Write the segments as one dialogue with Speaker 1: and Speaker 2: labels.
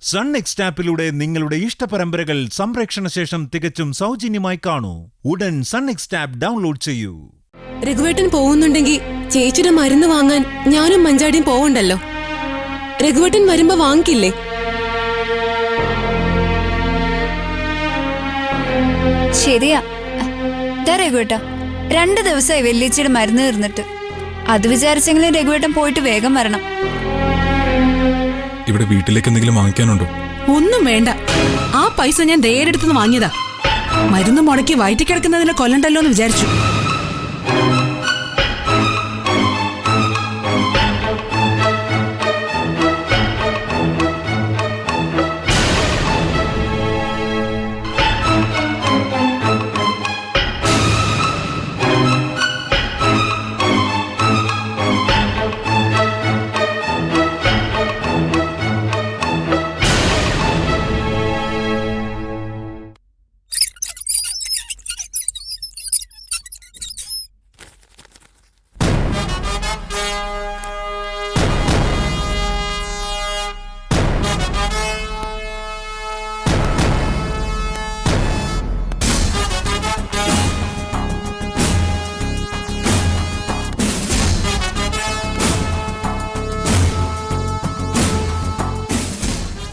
Speaker 1: Sun next ആപ്പിലൂടെ നിങ്ങളുടെ ഇഷ്ടപരമ്പരകൾ സംപ്രേക്ഷണ ശേഷം തികച്ചും സൗജന്യമായി കാണൂ. ഉടൻ സൺ നെക്സ്റ്റ് ആപ്പ് ഡൗൺലോഡ് ചെയ്യൂ.
Speaker 2: രഘുവേട്ടൻ പോകുന്നുണ്ടെങ്കിൽ ചേച്ചിയുടെ മരുന്ന് വാങ്ങാൻ ഞാനും മഞ്ചാടിയും പോവണ്ടല്ലോ. രഘുവേട്ടൻ വരുമ്പോ വാങ്ങിക്കില്ലേ?
Speaker 3: ശരിയാ രഘുവേട്ട, 2 ദിവസമായി വെല്ലിച്ചിയുടെ മരുന്ന് തീർന്നിട്ട്. അത് വിചാരിച്ചെങ്കിലും രഘുവേട്ടൻ പോയിട്ട് വേഗം വരണം.
Speaker 4: ഇവിടെ വീട്ടിലേക്ക് എന്തെങ്കിലും വാങ്ങിക്കാനുണ്ടോ?
Speaker 5: ഒന്നും വേണ്ട, ആ പൈസ ഞാൻ നേരെടുത്തുനിന്ന് വാങ്ങിയതാ. മരുന്ന് മുടക്കി വയറ്റി കിടക്കുന്നതിനെ കൊല്ലണ്ടല്ലോ എന്ന് വിചാരിച്ചു.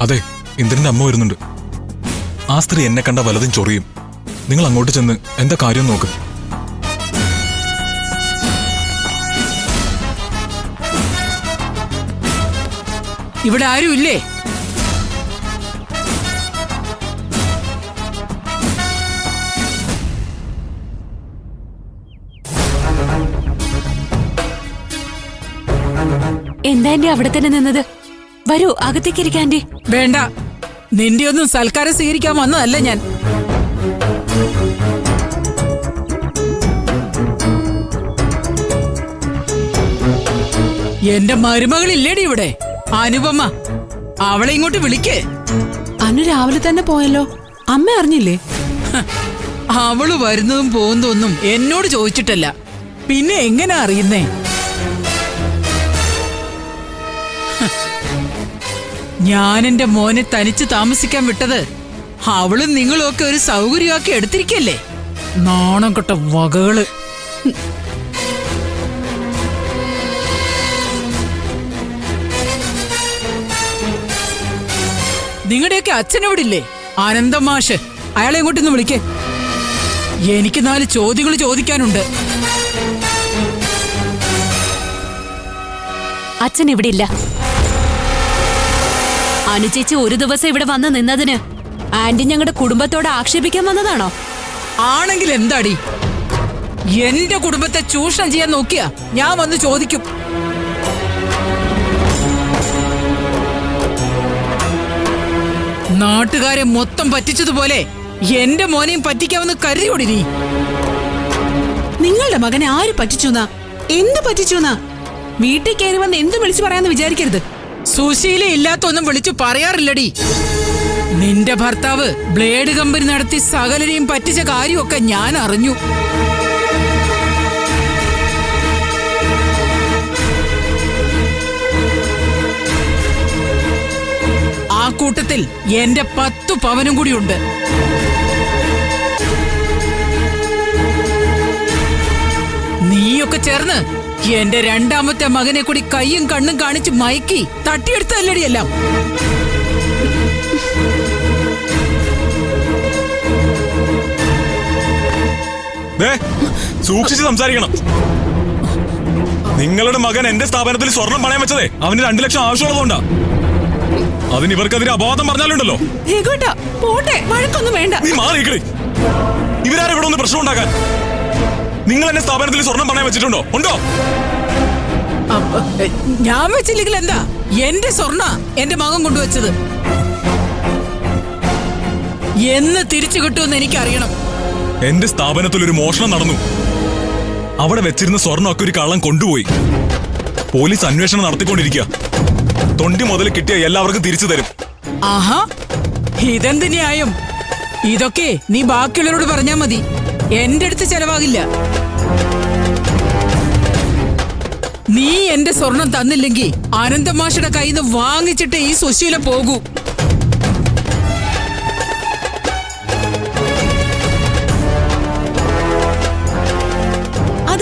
Speaker 4: അതെ, ഇന്ദ്രന്റെ അമ്മ വരുന്നുണ്ട്. ആ സ്ത്രീ എന്നെ കണ്ട വലതും ചൊറിയും. നിങ്ങൾ അങ്ങോട്ട് ചെന്ന് എന്താ കാര്യം നോക്ക്.
Speaker 5: ഇവിടെ ആരും ഇല്ലേ?
Speaker 2: എന്താ എന്റെ അവിടെ തന്നെ നിന്നത്? വരൂ, അകത്തേക്കിരിക്കാൻ്റെ.
Speaker 5: വേണ്ട, നിന്റെ ഒന്നും സൽക്കാരം സ്വീകരിക്കാൻ വന്നതല്ല ഞാൻ. എന്റെ മരുമകളില്ലേടി ഇവിടെ, അനുപമ. അവളെ ഇങ്ങോട്ട് വിളിക്കേ.
Speaker 6: അനു രാവിലെ തന്നെ പോയല്ലോ, അമ്മ അറിഞ്ഞില്ലേ?
Speaker 5: അവള് വരുന്നതും പോകുന്നതൊന്നും എന്നോട് ചോദിച്ചിട്ടല്ല, പിന്നെ എങ്ങനെ അറിയുന്നേ? ഞാൻ എന്റെ മോനെ തനിച്ച് താമസിക്കാൻ വിട്ടത് അവളും നിങ്ങളും ഒക്കെ ഒരു സൗകര്യമാക്കി എടുത്തിരിക്കല്ലേ. നാണം കെട്ട വകകള്. നിങ്ങളുടെയൊക്കെ അച്ഛനോടില്ലേ, ആനന്ദമാഷ്? അയാളെ ഇങ്ങോട്ടൊന്ന് വിളിക്കേ. എനിക്ക് 4 ചോദ്യങ്ങൾ ചോദിക്കാനുണ്ട്.
Speaker 2: അച്ഛൻ ഇവിടെ ഇല്ല. അനുചേച്ചി ഒരു ദിവസം ഇവിടെ വന്ന് നിന്നതിന് ആന്റി ഞങ്ങളുടെ കുടുംബത്തോട് ആക്ഷേപിക്കാൻ വന്നതാണോ?
Speaker 5: ആണെങ്കിൽ എന്താടി, എന്റെ കുടുംബത്തെ ചൂഷണം ചെയ്യാൻ നോക്കിയാ ഞാൻ വന്ന് ചോദിക്കും. നാട്ടുകാരെ മൊത്തം പറ്റിച്ചതുപോലെ എന്റെ മോനെയും പറ്റിക്കാമെന്ന് കരുതിയോടി നീ?
Speaker 6: നിങ്ങളുടെ മകനെ ആര് പറ്റിച്ചുന്നാ? എന്ത് പറ്റിച്ചുന്നാ? വീട്ടിൽ കയറി വന്ന് എന്ത് വിളിച്ചു പറയാന്ന് വിചാരിക്കരുത്.
Speaker 5: സുശീല ഇല്ലാത്തൊന്നും വിളിച്ചു പറയാറില്ലടി. നിന്റെ ഭർത്താവ് ബ്ലേഡ് കമ്പനി നടത്തി സകലരെയും പറ്റിച്ച കാര്യമൊക്കെ ഞാൻ അറിഞ്ഞു. ആ കൂട്ടത്തിൽ എന്റെ 10 പവനും കൂടിയുണ്ട്. നീയൊക്കെ ചേർന്ന് എന്റെ 2ാമത്തെ മകനെ കൂടി കയ്യും കണ്ണും കാണിച്ച് മയക്കി തട്ടിയെടുത്തല്ലടി എല്ലാം.
Speaker 4: സൂക്ഷിച്ച് സംസാരിക്കണം. നിങ്ങളുടെ മകൻ എന്റെ സ്ഥാപനത്തിൽ സ്വർണം പണയം വെച്ചതേ അവന് 2 ലക്ഷം ആവശ്യമുള്ളതുകൊണ്ടാ. അതിന് ഇവർക്കെതിരെ അപവാദം പറഞ്ഞാലുണ്ടല്ലോ.
Speaker 6: പോട്ടെ, വഴക്കൊന്നും വേണ്ട.
Speaker 4: നീ മാറിയിക്കടി. ഇവരാരും ഇവിടെ ഒന്ന് പ്രശ്നം ഉണ്ടാക്കാൻ. നിങ്ങൾ എന്റെ സ്ഥാപനത്തിൽ സ്വർണം പണയം വെച്ചിട്ടുണ്ടോ? ഉണ്ടോ?
Speaker 5: ഞാൻ വെച്ചില്ലെങ്കിൽ എന്താ, എന്റെ സ്വർണ്ണ എന്റെ മകൻ കൊണ്ടുവച്ചത്. എന്ന് തിരിച്ചു കിട്ടുമെന്ന് എനിക്കറിയണം.
Speaker 4: എന്റെ സ്ഥാപനത്തിൽ ഒരു മോഷണം നടന്നു. അവിടെ വെച്ചിരുന്ന സ്വർണ്ണമൊക്കെ ഒരു കള്ളൻ കൊണ്ടുപോയി. പോലീസ് അന്വേഷണം നടത്തിക്കൊണ്ടിരിക്കുക. തൊണ്ടി മുതൽ കിട്ടിയ എല്ലാവർക്കും തിരിച്ചു തരും.
Speaker 5: ആഹാ, ഇതെന്ത് ന്യായം? ഇതൊക്കെ നീ ബാക്കിയുള്ളവരോട് പറഞ്ഞാ മതി, എന്റെ അടുത്ത് ചെലവാകില്ല. നീ എന്റെ സ്വർണം തന്നില്ലെങ്കിൽ അനന്തമാഷയുടെ കയ്യിൽ നിന്ന് വാങ്ങിച്ചിട്ട് ഈ സുശീല പോകൂ.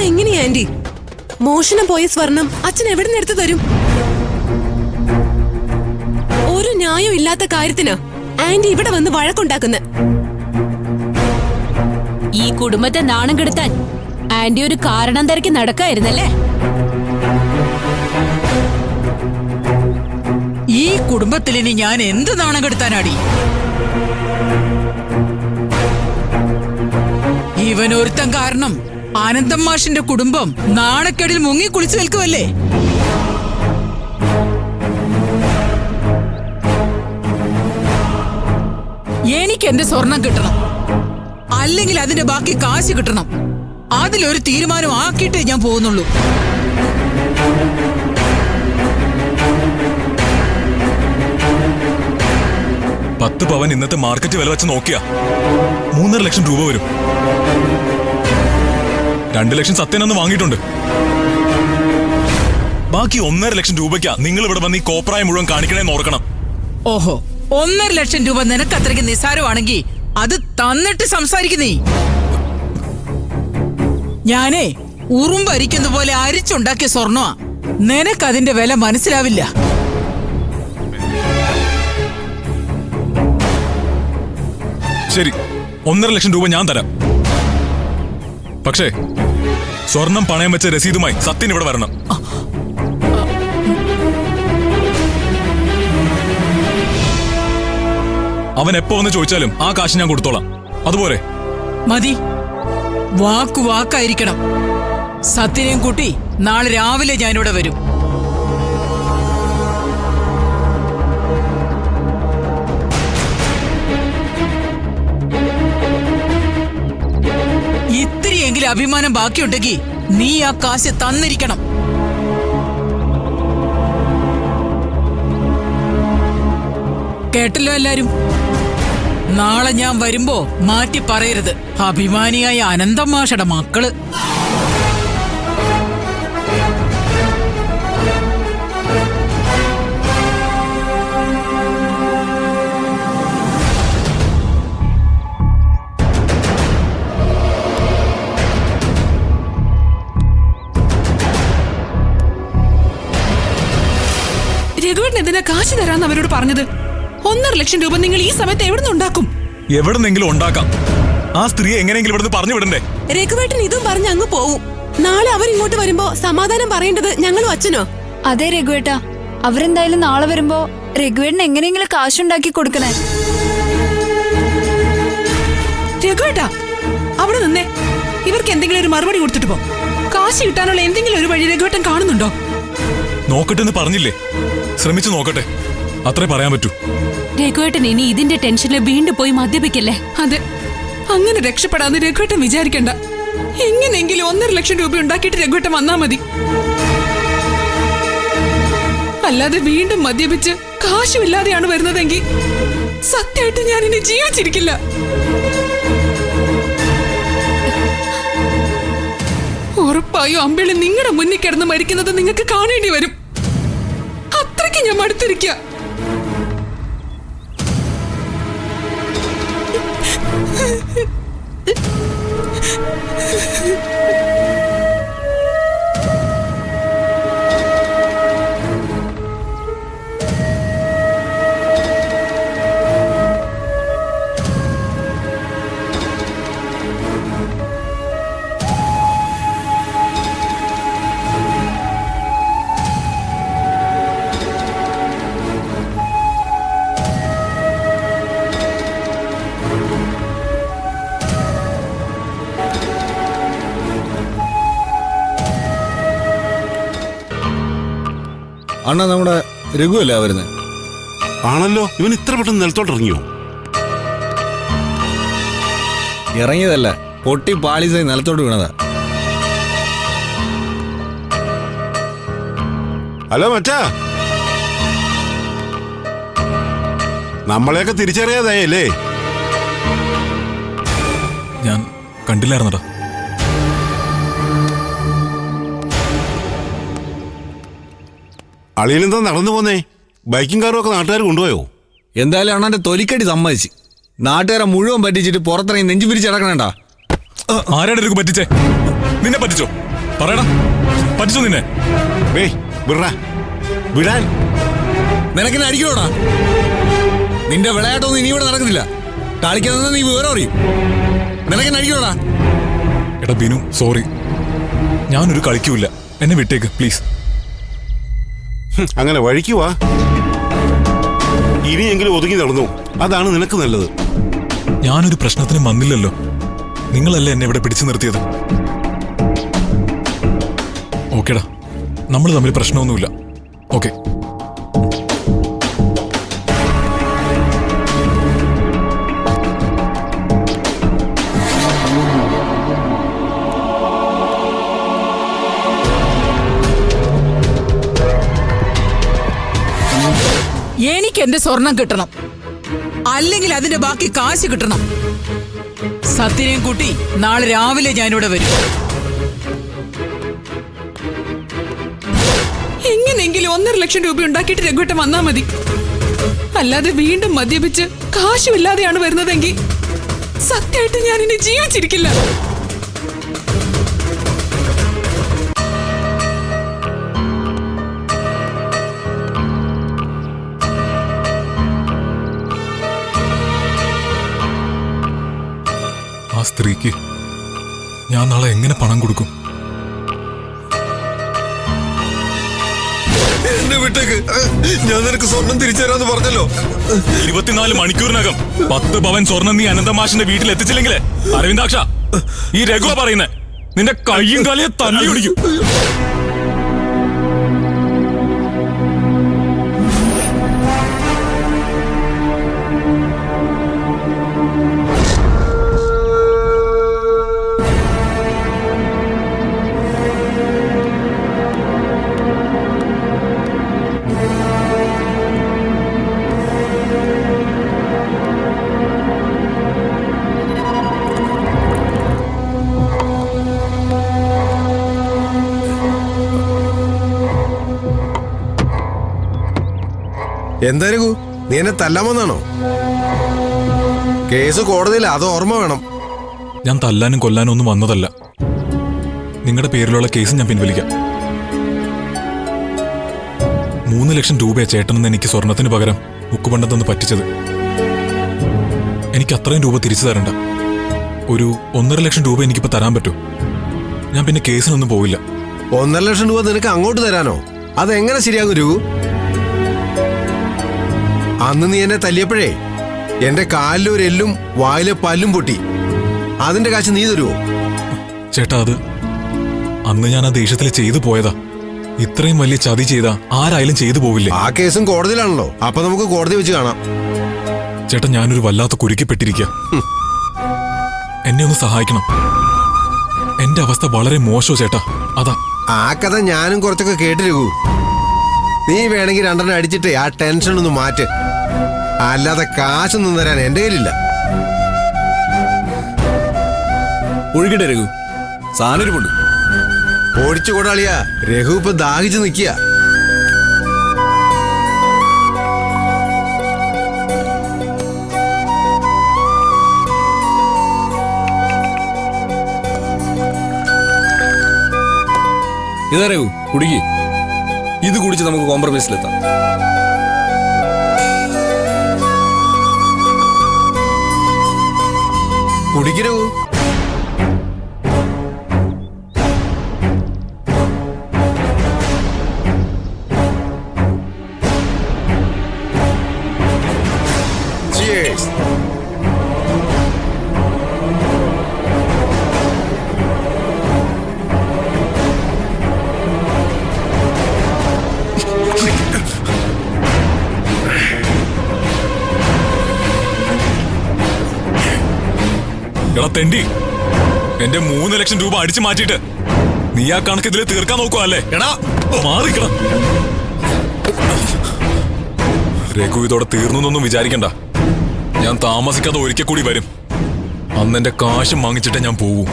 Speaker 2: അതെങ്ങനെയാ ആന്റി? മോഷണം പോയ സ്വർണം അച്ഛൻ എവിടെ നിന്ന് എടുത്തു തരും? ഒരു ന്യായം ഇല്ലാത്ത കാര്യത്തിന് ആന്റി ഇവിടെ വന്ന് വഴക്കുണ്ടാക്കുന്ന.
Speaker 7: ഈ കുടുംബത്തെ നാണം കെടുത്താൻ ആന്റി ഒരു കാരണം തിരക്കി നടക്കായിരുന്നല്ലേ?
Speaker 5: ഈ കുടുംബത്തിലിനി ഞാൻ എന്ത് നാണം കെടുത്താനാടി? ഇവനൊരുത്തൻ കാരണം ആനന്ദം മാഷിന്റെ കുടുംബം നാണക്കേടിൽ മുങ്ങി കുളിച്ചു നിൽക്കുമല്ലേ? എനിക്ക് എന്റെ സ്വർണം കിട്ടണം, അല്ലെങ്കിൽ അതിന്റെ ബാക്കി കാശ് കിട്ടണം. അതിലൊരു തീരുമാനം ആക്കിയിട്ടേ ഞാൻ പോകുന്നുള്ളൂ.
Speaker 4: പത്ത് പവൻ ഇന്നത്തെ മാർക്കറ്റ് വില വെച്ച് നോക്കിയാ 3.5 ലക്ഷം രൂപ വരും. 2 ലക്ഷം സത്യനൊന്ന് വാങ്ങിയിട്ടുണ്ട്. ബാക്കി 1.5 ലക്ഷം രൂപയ്ക്കാ നിങ്ങൾ ഇവിടെ വന്ന് ഈ കോപ്രായം മുഴുവൻ കാണിക്കണേന്ന് ഓർക്കണം.
Speaker 5: ഓഹോ, 1.5 ലക്ഷം രൂപ നിനക്ക് അത്രയ്ക്ക് നിസ്സാരമാണെങ്കിൽ അത് തന്നിട്ട് സംസാരിക്കുന്നേ. ഞാനേ ഉറുമ്പരിക്കുന്ന പോലെ അരിച്ചുണ്ടാക്കിയ സ്വർണ്ണ. നിനക്കതിന്റെ വില മനസ്സിലാവില്ല.
Speaker 4: ശരി, 1.5 ലക്ഷം രൂപ ഞാൻ തരാം. പക്ഷേ സ്വർണം പണയം വെച്ച രസീതുമായി സത്യൻ ഇവിടെ വരണം. അവൻ എപ്പോ വന്ന് ചോദിച്ചാലും ആ കാശ് ഞാൻ കൊടുത്തോളാം. അതുപോലെ
Speaker 5: മതി. വാക്കായിരിക്കണം. സത്യനെയും കൂട്ടി നാളെ രാവിലെ ഞാനിവിടെ വരും. ഇത്തിരിയെങ്കിലും അഭിമാനം ബാക്കിയുണ്ടെങ്കിൽ നീ ആ കാശ് തന്നിരിക്കണം. കേട്ടല്ലോ എല്ലാരും? നാളെ ഞാൻ വരുമ്പോ മാറ്റി പറയരുത്. അഭിമാനിയായ അനന്തം മാഷയുടെ മക്കള്.
Speaker 6: രഘുവേട്ടൻ എന്തിനാ കാശ് തരാന്ന് അവരോട് പറഞ്ഞത്? 1.5 ലക്ഷം രൂപ നിങ്ങൾ ഈ സമയത്ത് എവിടെ നിന്ന് ഉണ്ടാക്കും?
Speaker 4: എവിടെന്നെങ്കിലും ഉണ്ടാക്കാം. ആ സ്ത്രീയെ എങ്ങനെയെങ്കിലും ഇവിടുന്ന് പറഞ്ഞു വിടണ്ടേ?
Speaker 2: രഘുവേട്ടൻ ഇതും പറഞ്ഞ് അങ്ങ് പോവും. നാളെ അവരിങ്ങോട്ട് വരുമ്പോ സമാധാനം പറയേണ്ടത് ഞങ്ങളും അച്ഛനോ?
Speaker 3: അതെ രഘുവേട്ടാ, അവരെന്തായാലും നാളെ വരുമ്പോ രഘുവേട്ടന് എങ്ങനെയെങ്കിലും കാശുണ്ടാക്കി കൊടുക്കണേ.
Speaker 6: രഘുവേട്ടാ, അവിടെ നിന്നേ. ഇവർക്ക് എന്തെങ്കിലും ഒരു മറുപടി കൊടുത്തിട്ട് പോ. കാശ് കിട്ടാനുള്ള എന്തെങ്കിലും ഒരു വഴി രഘുവേട്ടൻ കാണുന്നുണ്ടോ?
Speaker 4: നോക്കട്ടെ എന്ന് പറഞ്ഞില്ലേ? ശ്രമിച്ചു നോക്കട്ടെ, അത്രേ പറയാൻ പറ്റൂ.
Speaker 7: രഘുവേട്ടൻ ഇനി ഇതിന്റെ ടെൻഷനിൽ വീണ്ടും പോയി മദ്യപിക്കല്ലേ?
Speaker 6: അതെ, അങ്ങനെ രക്ഷപ്പെടാന്ന് രഘുവേട്ടൻ വിചാരിക്കണ്ട. എങ്ങനെയെങ്കിലും 1.5 ലക്ഷം രൂപ ഉണ്ടാക്കിയിട്ട് രഘുവേട്ടൻ വന്നാ മതി. അല്ലാതെ വീണ്ടും മദ്യപിച്ച് കാശുമില്ലാതെയാണ് വരുന്നതെങ്കിൽ സത്യമായിട്ട് ഞാൻ ഇനി ജീവിച്ചിരിക്കില്ല. ഉറപ്പായും അമ്പിളി നിങ്ങളുടെ മുന്നിൽ കിടന്ന് മരിക്കുന്നത് നിങ്ങൾക്ക് കാണേണ്ടി വരും. അത്രയ്ക്ക് ഞാൻ മടുത്തിരിക്കുക.
Speaker 8: അണ്ണാ, നമ്മുടെ രഘുവല്ലേ വരുന്നത്?
Speaker 9: ആണല്ലോ. ഇവൻ ഇത്ര പെട്ടെന്ന് നിലത്തോട്ട് ഇറങ്ങിയോ?
Speaker 8: ഇറങ്ങിയതല്ല, പൊട്ടി പാളീസായി നിലത്തോട്ട് വീണതാ.
Speaker 9: ഹലോ മച്ചാ, നമ്മളെയൊക്കെ തിരിച്ചറിയാതായല്ലേ?
Speaker 4: ഞാൻ കണ്ടില്ലായിരുന്നടാ.
Speaker 9: അളിയിലെന്താ നടന്നു പോന്നേ? ബൈക്കും കാറും ഒക്കെ നാട്ടുകാർ കൊണ്ടുപോയോ?
Speaker 8: എന്തായാലും അണ്ണാന്റെ തൊലിക്കടി സമ്മതിച്ച്. നാട്ടുകാരെ മുഴുവൻ പറ്റിച്ചിട്ട് പുറത്തിറങ്ങി നെഞ്ചു പിരിച്ച് കിടക്കണേണ്ടാ.
Speaker 4: ആരാണ് പറ്റിച്ചേ? നിന്നെ പറ്റിച്ചോ? പറയടാ, പറ്റിച്ചു നിന്നെ?
Speaker 9: വിടാ, വിടാൻ.
Speaker 8: നിനക്കെന്നെ അടിക്കണോടാ? നിന്റെ വിളയാട്ടൊന്നും ഇനി ഇവിടെ നടക്കുന്നില്ല. കളിക്കാതെ നീ വിവരം അറിയും. നിനക്കെന്നെ അടിക്കണോടാ?
Speaker 4: എടാ ബിനു, സോറി, ഞാനൊരു കളിക്കൂല. എന്നെ വിട്ടേക്ക് പ്ലീസ്.
Speaker 9: അങ്ങനെ വഴിക്കുവാ. ഇനിയെങ്കിലും ഒതുങ്ങി നടന്നു, അതാണ് നിനക്ക് നല്ലത്.
Speaker 4: ഞാനൊരു പ്രശ്നത്തിനും വന്നില്ലല്ലോ. നിങ്ങളല്ലേ എന്നെ ഇവിടെ പിടിച്ചു നിർത്തിയത്. ഓക്കേടാ, നമ്മൾ തമ്മിൽ പ്രശ്നമൊന്നുമില്ല. ഓക്കെ.
Speaker 5: എനിക്ക് എന്റെ സ്വർണം കിട്ടണം, അല്ലെങ്കിൽ അതിന്റെ ബാക്കി കാശ് കിട്ടണം. സത്യനെയും കൂട്ടി നാളെ രാവിലെ ഞാനിവിടെ വരും.
Speaker 6: എങ്ങനെയെങ്കിലും 1.5 ലക്ഷം രൂപ ഉണ്ടാക്കിയിട്ട് രഘുവേട്ടൻ വന്നാ മതി. അല്ലാതെ വീണ്ടും മദ്യപിച്ച് കാശുമില്ലാതെയാണ് വരുന്നതെങ്കിൽ സത്യമായിട്ട് ഞാൻ ഇനി ജീവിച്ചിരിക്കില്ല.
Speaker 4: ആ സ്ത്രീക്ക് ഞാൻ നാളെ എങ്ങനെ പണം കൊടുക്കും?
Speaker 8: എന്നെ വിട്ടേക്ക്. ഞാൻ നിനക്ക് സ്വർണം തിരിച്ചു തരാന്ന് പറഞ്ഞല്ലോ.
Speaker 4: 24 മണിക്കൂറിനകം 10 പവൻ സ്വർണം നീ അനന്തമാഷിന്റെ വീട്ടിൽ എത്തിച്ചില്ലെങ്കിലേ, അരവിന്ദാക്ഷ, ഈ രഘുവ പറയുന്നേ, നിന്റെ കയ്യും കാലിയെ തല്ലി പിടിക്കും.
Speaker 10: എന്താ രഘു, നീ എന്നെ തല്ലാമെന്നാണോ? കേസ് കോടതിയിൽ, അത് ഓർമ്മ വേണം.
Speaker 4: ഞാൻ തല്ലാനും കൊല്ലാനും ഒന്നും വന്നതല്ല. നിങ്ങളുടെ പേരിലുള്ള കേസ് ഞാൻ പിൻവലിക്കാം. 3 ലക്ഷം രൂപയെ ചേട്ടനെന്ന് എനിക്ക് സ്വർണത്തിന് പകരം ഉക്കുപണ്ടത്തൊന്ന് പറ്റിച്ചത്. എനിക്ക് അത്രയും രൂപ തിരിച്ചു തരണ്ട. ഒരു 1.5 ലക്ഷം രൂപ എനിക്കിപ്പോ തരാൻ പറ്റൂ? ഞാൻ പിന്നെ കേസിനൊന്നും പോവില്ല.
Speaker 10: 1.5 ലക്ഷം രൂപ നിനക്ക് അങ്ങോട്ട് തരാനോ? അതെങ്ങനെ ശരിയാകും രഘു? അന്ന് നീ എന്നെ തല്ലിയപ്പോഴേ എന്റെ കാലിലൊരു എല്ലും വായിലെ പല്ലും പൊട്ടി. അതിന്റെ കാശ് നീ തരുവോ?
Speaker 4: ചേട്ടാ, അത് അന്ന് ഞാൻ ആ ദേഷ്യത്തിൽ ചെയ്തു പോയതാ. ഇത്രയും വലിയ ചതി ചെയ്ത ആരായാലും ചെയ്തു പോവില്ലേ?
Speaker 10: ആ കേസും കോടതിയിലാണല്ലോ. അപ്പൊ നമുക്ക് കോടതി വെച്ച് കാണാം.
Speaker 4: ചേട്ടാ, ഞാനൊരു വല്ലാത്ത കുരുക്കിപ്പെട്ടിരിക്കുക. എന്നെ ഒന്ന് സഹായിക്കണം. എന്റെ അവസ്ഥ വളരെ മോശോ ചേട്ടാ, അതാ.
Speaker 10: ആ കഥ ഞാനും കുറച്ചൊക്കെ കേട്ട് രഘു. നീ വേണമെങ്കിൽ 2 അടിച്ചിട്ടേ ആ ടെൻഷൻ ഒന്ന് മാറ്റ്. അല്ലാതെ കാശൊന്നും തരാൻ എന്റെ കയ്യിലില്ല.
Speaker 8: ഒഴുകിട്ടെ രഘു, സാധനം
Speaker 10: ഓടിച്ചു കൂടാളിയാ. രഘു ഇപ്പൊ ദാഹിച്ചു നിൽക്കുക.
Speaker 8: ഇതാ രഘു, കുടിക്ക്. ഇത് കുടിച്ച് നമുക്ക് കോംപ്രമൈസിലെത്താം.
Speaker 10: കുടിക്കരൂ. Cheers.
Speaker 4: എടാ തെണ്ടി, എന്റെ 3 ലക്ഷം രൂപ അടിച്ചു മാറ്റിയിട്ട് നീ ആ കണക്ക് ഇതിൽ തീർക്കാൻ നോക്കുക അല്ലേ? എടാ മാറിക്കട. രഘു ഇതോടെ തീർന്നൊന്നും വിചാരിക്കണ്ട. ഞാൻ താമസിക്കാതെ ഒരിക്കൽ കൂടി വരും. അന്ന് എന്റെ കാശും വാങ്ങിച്ചിട്ടേ ഞാൻ പോവൂ.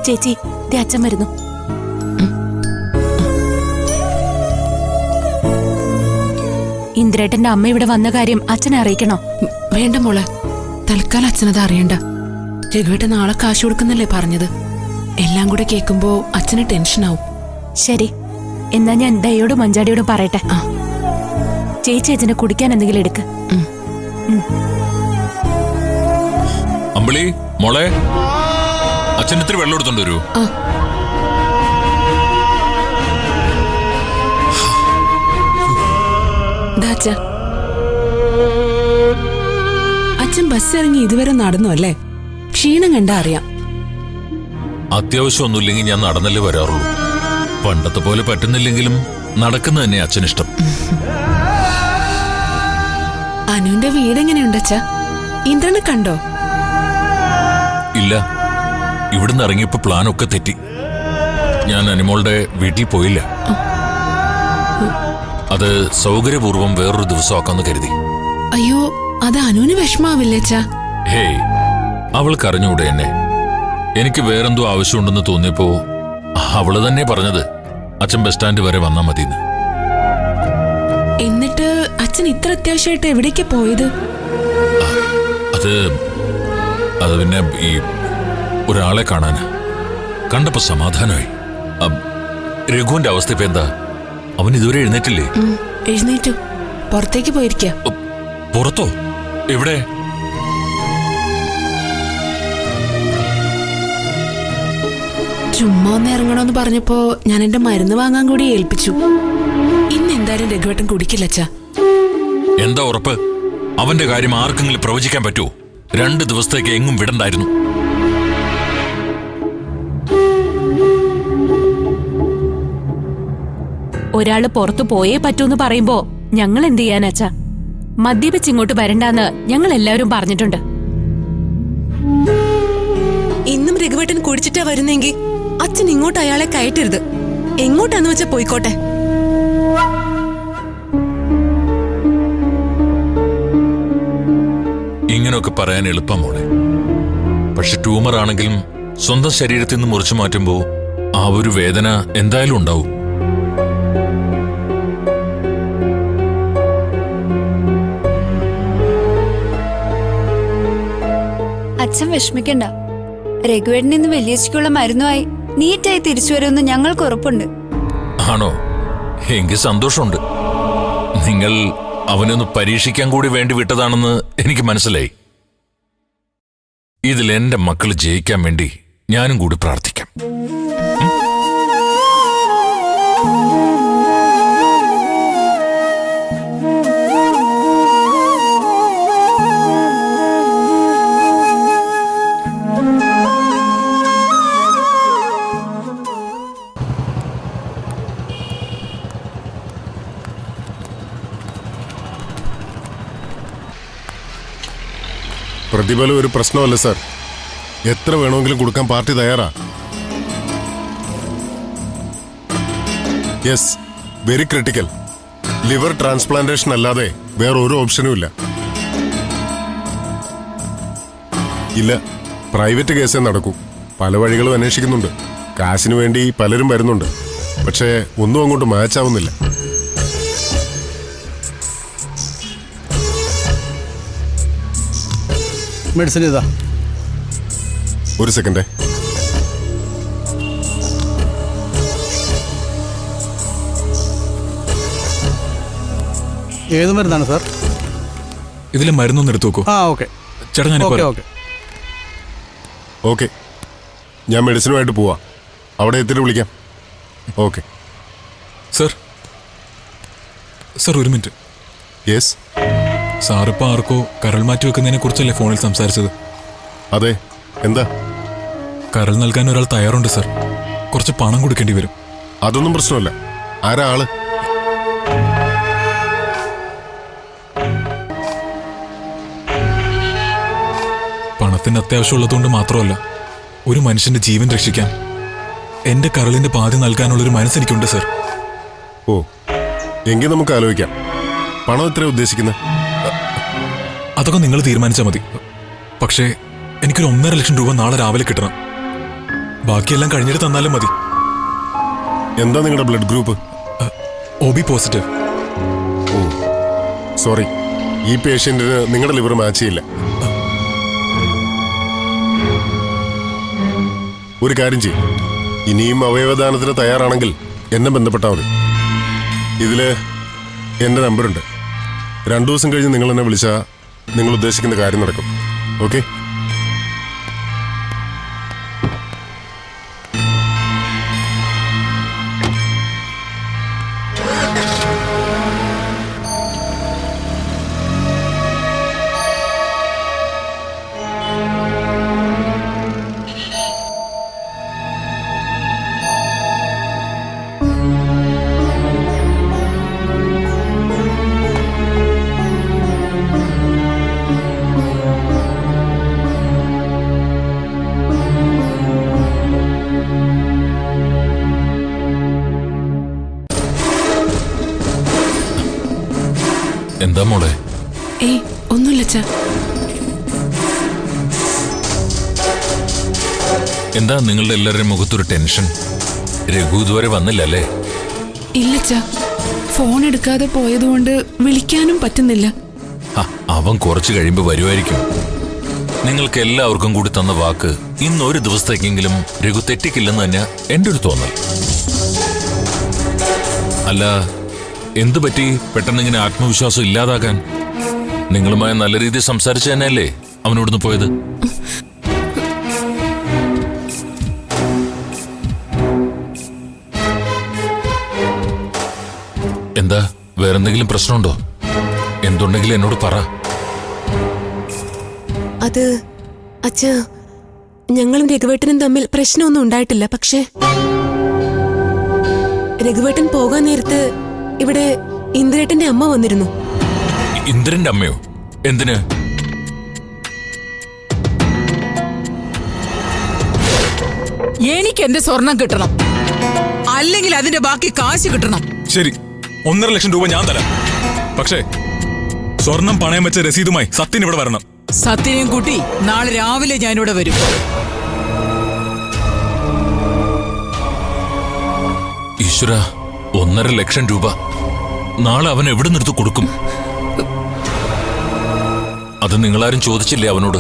Speaker 7: ചേച്ചി ദേ അച്ഛൻ വരുന്നു. ഇന്ദ്രേട്ടന്റെ അമ്മ ഇവിടെ വന്ന കാര്യം അച്ഛനെ അറിയിക്കണോ?
Speaker 6: വേണ്ട മോളെ, തൽക്കാലം അച്ഛനത് അറിയണ്ട. രഘുവേട്ടൻ നാളെ കാശ് കൊടുക്കുന്നല്ലേ പറഞ്ഞത്. എല്ലാം കൂടെ കേൾക്കുമ്പോ അച്ഛന് ടെൻഷനാവും.
Speaker 7: ശരി, എന്നാ ഞാൻ ദയോടും മഞ്ചാടിയോടും പറയട്ടെ. ചേച്ചി അച്ഛനെ കുടിക്കാൻ എന്തെങ്കിലും എടുക്ക്.
Speaker 4: അമ്പിളി മോളെ, അച്ഛൻ ഇത്തിരി വെള്ളം എടുത്തോണ്ട് വരൂ.
Speaker 6: അച്ഛൻ ബസ് ഇറങ്ങി ഇതുവരെ നടന്നു അല്ലേ? ക്ഷീണം കണ്ടാ അറിയാം.
Speaker 4: അത്യാവശ്യം ഒന്നുമില്ലെങ്കിൽ ഞാൻ നടന്നല്ലേ വരാറുള്ളൂ. പണ്ടത്തെ പോലെ പറ്റുന്നില്ലെങ്കിലും നടക്കുന്ന തന്നെ അച്ഛനിഷ്ടം.
Speaker 6: അനുവിന്റെ വീട് എങ്ങനെയുണ്ട് അച്ഛാ? ഇന്ദ്രനെ കണ്ടോ?
Speaker 4: ഇല്ല, ഇവിടുന്ന് ഇറങ്ങിയപ്പോ പ്ലാനൊക്കെ തെറ്റി. ഞാൻ അനുമോളുടെ വീട്ടിൽ പോയില്ല. അത് സൗകര്യപൂർവ്വം വേറൊരു ദിവസം ആക്കാന്ന് കരുതി.
Speaker 6: അയ്യോ, അത് അനുവിന് വിഷമാവില്ലേ അച്ഛാ?
Speaker 4: ഹേയ്, അവൾക്ക് അറിഞ്ഞൂടെ എന്നെ. എനിക്ക് വേറെന്തോ ആവശ്യമുണ്ടെന്ന് തോന്നിയപ്പോ അവള് തന്നെ പറഞ്ഞത് അച്ഛൻ ബസ് സ്റ്റാൻഡ് വരെ വന്നാ മതിന്ന്.
Speaker 6: എന്നിട്ട് അച്ഛൻ ഇത്ര അത്യാവശ്യമായിട്ട് എവിടേക്കാ പോയത്?
Speaker 4: അത് പിന്നെ ഈ ഒരാളെ കാണാൻ കണ്ടപ്പോ സമാധാനമായി. രഘുവിന്റെ അവസ്ഥ ഇപ്പൊ എന്താ? അവൻ ഇതുവരെ എഴുന്നേറ്റില്ലേ?
Speaker 6: എഴുന്നേറ്റു, പുറത്തേക്ക് പോയിരിക്ക.
Speaker 4: പുറത്തോ? എവിടെ?
Speaker 6: ചുമ്മാ ഒന്ന് ഇറങ്ങണോന്ന് പറഞ്ഞപ്പോ ഞാൻ എന്റെ മരുന്ന് വാങ്ങാൻ കൂടി ഏൽപ്പിച്ചു. ഇന്ന് എന്തായാലും രഘുവേട്ടൻ കുടിക്കില്ല അച്ഛാ.
Speaker 4: എന്താ ഉറപ്പ്? അവന്റെ കാര്യം ആർക്കെങ്കിലും പ്രവചിക്കാൻ പറ്റുമോ? 2 ദിവസത്തേക്ക് എങ്ങും വിടണ്ടായിരുന്നു.
Speaker 7: ഒരാള് പുറത്തു പോയേ പറ്റൂന്ന് പറയുമ്പോ ഞങ്ങൾ എന്ത് ചെയ്യാനാച്ചാ? മദ്യപിച്ച് ഇങ്ങോട്ട് വരണ്ടാന്ന് ഞങ്ങൾ എല്ലാവരും പറഞ്ഞിട്ടുണ്ട്.
Speaker 2: ഇന്നും രഘുവേട്ടൻ കുടിച്ചിട്ടാ വരുന്നെങ്കിൽ അച്ഛൻ ഇങ്ങോട്ട് അയാളെ കയറ്റരുത്. എങ്ങോട്ടാന്ന് വെച്ചാ പോയിക്കോട്ടെ.
Speaker 4: ഇങ്ങനൊക്കെ പറയാൻ എളുപ്പം മോളെ. പക്ഷെ ട്യൂമർ ആണെങ്കിലും സ്വന്തം ശരീരത്തിൽ നിന്ന് മുറിച്ചു മാറ്റുമ്പോ ആ ഒരു വേദന എന്തായാലും ഉണ്ടാവും.
Speaker 3: അച്ഛൻ വിഷമിക്കണ്ട. രഘുവേട്ടൻ ഇന്ന് വലിയച്ഛക്കുള്ള മരുന്നുമായി നീറ്റായി തിരിച്ചു വരുമെന്ന് ഞങ്ങൾക്ക് ഉറപ്പുണ്ട്.
Speaker 4: ആണോ? എങ്കിൽ സന്തോഷമുണ്ട്. നിങ്ങൾ അവനൊന്ന് പരീക്ഷിക്കാൻ കൂടി വേണ്ടി വിട്ടതാണെന്ന് എനിക്ക് മനസ്സിലായി. ഇതിൽ എന്റെ മക്കൾ ജയിക്കാൻ വേണ്ടി ഞാനും കൂടി പ്രാർത്ഥിക്കാം.
Speaker 11: പ്രതിഫലം ഒരു പ്രശ്നമല്ല സാർ. എത്ര വേണമെങ്കിലും കൊടുക്കാൻ പാർട്ടി തയ്യാറാ. Yes, very critical. Liver transplantation അല്ലാതെ വേറൊരു ഓപ്ഷനും ഇല്ല. ഇല്ല, പ്രൈവറ്റ് കേസേ നടക്കൂ. പല വഴികളും അന്വേഷിക്കുന്നുണ്ട്. കാശിനു വേണ്ടി പലരും വരുന്നുണ്ട്. പക്ഷേ ഒന്നും അങ്ങോട്ട് മാച്ച് ആവുന്നില്ല.
Speaker 12: മെഡിസിൻ ഇതാ.
Speaker 11: ഒരു സെക്കൻഡേ.
Speaker 12: ഏത് മരുന്നാണ് സാർ?
Speaker 4: ഇതിലെ മരുന്നൊന്ന് എടുത്തു നോക്കൂ.
Speaker 12: ഓക്കെ
Speaker 4: ചേട്ടാ, ഞാൻ
Speaker 11: ഓക്കെ, ഞാൻ മെഡിസിനുമായിട്ട് പോവാ. അവിടെ എത്തിയിട്ട് വിളിക്കാം. Okay
Speaker 4: sir. സർ, ഒരു മിനിറ്റ്.
Speaker 11: യെസ്.
Speaker 4: സാറിപ്പോ ആർക്കോ കരൾ മാറ്റി വെക്കുന്നതിനെ കുറിച്ചല്ലേ ഫോണിൽ സംസാരിച്ചത്?
Speaker 11: അതെ, എന്താ?
Speaker 4: കരൾ നൽകാൻ ഒരാൾ തയ്യാറുണ്ട് സർ. കുറച്ച് പണം കൊടുക്കേണ്ടി വരും.
Speaker 11: അതൊന്നും പ്രശ്നമല്ല. ആരാ ആള്?
Speaker 4: പണത്തിന് അത്യാവശ്യമുള്ളതുകൊണ്ട് മാത്രമല്ല, ഒരു മനുഷ്യന്റെ ജീവൻ രക്ഷിക്കാൻ എന്റെ കരളിന്റെ പാതി നൽകാനുള്ളൊരു മനസ്സെനിക്കുണ്ട് സർ.
Speaker 11: ഓ, എങ്കിൽ നമുക്ക് ആലോചിക്കാം. പണം എത്ര ഉദ്ദേശിക്കുന്നത്?
Speaker 4: അതൊക്കെ നിങ്ങൾ തീരുമാനിച്ചാൽ മതി. പക്ഷേ എനിക്കൊരു 1.5 ലക്ഷം രൂപ നാളെ രാവിലെ കിട്ടണം. ബാക്കിയെല്ലാം കഴിഞ്ഞിട്ട് തന്നാലും മതി.
Speaker 11: എന്താ നിങ്ങളുടെ blood group?
Speaker 4: OB positive.
Speaker 11: Oh sorry, ഈ പേഷ്യന്റിന് നിങ്ങളുടെ ലിവർ മാച്ച് ചെയ്യില്ല. ഒരു കാര്യം ചെയ്യും, ഇനിയും അവയവദാനത്തിന് തയ്യാറാണെങ്കിൽ എന്നെ ബന്ധപ്പെട്ടാൽ മതി. ഇതില് എൻ്റെ നമ്പറുണ്ട്. 2 ദിവസം കഴിഞ്ഞ് നിങ്ങൾ എന്നെ വിളിച്ചാൽ നിങ്ങൾ ഉദ്ദേശിക്കുന്ന കാര്യം നടക്കും. ഓക്കെ?
Speaker 4: എന്താ മോളെ?
Speaker 6: ഏയ് ഒന്നുമില്ല അച്ഛാ.
Speaker 4: എന്താ നിങ്ങളുടെ എല്ലാവരുടെയും മുഖത്തൊരു ടെൻഷൻ? രഘു ഇതുവരെ വന്നില്ലല്ലേ?
Speaker 6: ഇല്ലച്ചാ, ഫോൺ എടുക്കാതെ പോയതുകൊണ്ട് വിളിക്കാനും പറ്റുന്നില്ല.
Speaker 4: അവൻ കുറച്ച് കഴിയുമ്പോ വരുമായിരിക്കും. നിങ്ങൾക്ക് എല്ലാവർക്കും കൂടി തന്ന വാക്ക് ഇന്നൊരു ദിവസത്തേക്കെങ്കിലും രഘു തെറ്റിക്കില്ലെന്ന് തന്നെ എന്റെ ഒരു തോന്നൽ. അല്ല, എന്തു പറ്റി പെട്ടെന്നിങ്ങനെ ആത്മവിശ്വാസം ഇല്ലാതാകാൻ? നിങ്ങളുമായി നല്ല രീതിയിൽ സംസാരിച്ചു തന്നെയല്ലേ അവനോടൊന്ന് പോയത്? എന്താ, വേറെന്തെങ്കിലും പ്രശ്നമുണ്ടോ? എന്തുണ്ടെങ്കിലും എന്നോട് പറ.
Speaker 2: അത് അച്ഛാ, ഞങ്ങളും രഘുവേട്ടനും തമ്മിൽ പ്രശ്നമൊന്നും ഉണ്ടായിട്ടില്ല. പക്ഷേ രഘുവേട്ടൻ പോകാൻ നേരത്ത് ഇവിടെ ഇന്ദ്രേട്ടന്റെ അമ്മ വന്നിരുന്നു.
Speaker 4: ഇന്ദ്രന്റെ അമ്മയോ? എന്തിന്?
Speaker 5: എനിക്ക് എന്റെ സ്വർണം കിട്ടണം, അല്ലെങ്കിൽ അതിന്റെ ബാക്കി കാശ് കിട്ടണം.
Speaker 4: ശരി, 1.5 ലക്ഷം രൂപ ഞാൻ തരാം. പക്ഷേ സ്വർണം പണയം വെച്ച രസീതുമായി സത്യൻ ഇവിടെ വരണം.
Speaker 5: സത്യനെയും കൂട്ടി നാളെ രാവിലെ ഞാനിവിടെ വരും.
Speaker 4: ഈശ്വര, 1.5 ലക്ഷം രൂപ നാളെ അവൻ എവിടെ നിർത്തി കൊടുക്കും? അത് നിങ്ങളാരും ചോദിച്ചില്ലേ അവനോട്?